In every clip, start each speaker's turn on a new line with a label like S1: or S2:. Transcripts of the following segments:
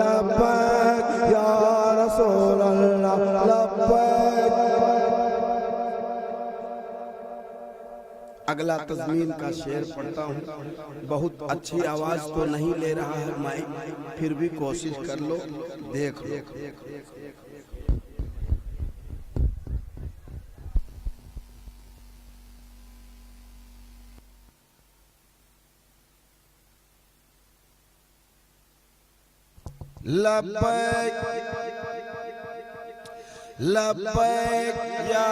S1: लब्बैक या रसूल अल्लाह लब्बैक। अगला तज़मीन का शेर पढ़ता हूँ। बहुत अच्छी आवाज तो नहीं ले रहा है माइक, फिर भी कोशिश कर लो, देख लो। लब्बैक लब्बैक या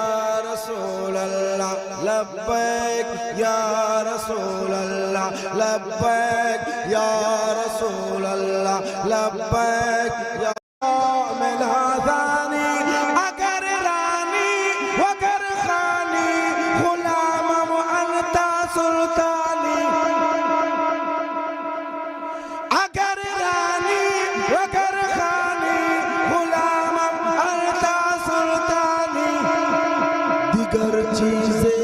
S1: रसूल अल्लाह लब्बैक या रसूल अल्लाह लब्बैक या रसूल अल्लाह लब्बैक या मिलादानी अगर रानी वगर खानी गुलाम मुअन्ता सुल्तानी। अगर रानी वगर खानी गुलाम मुअन्ता सुल्तानी। दिगर चीज़ें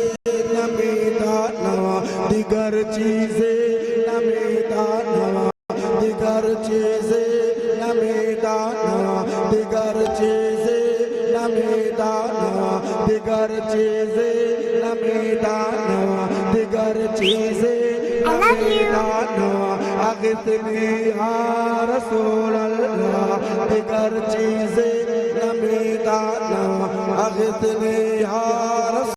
S1: नमीदाना दिगर चीज़ें नमीदाना दिगर चीज़ें नमीदाना दिगर चीज़ें नमीदाना दिगर चीज़ें नमीदाना दिगर चीज़ें नमीदाना। अग़िथनी या रसूल अल्लाह दिगर चीज़ें नमीदाना अग़िथनी या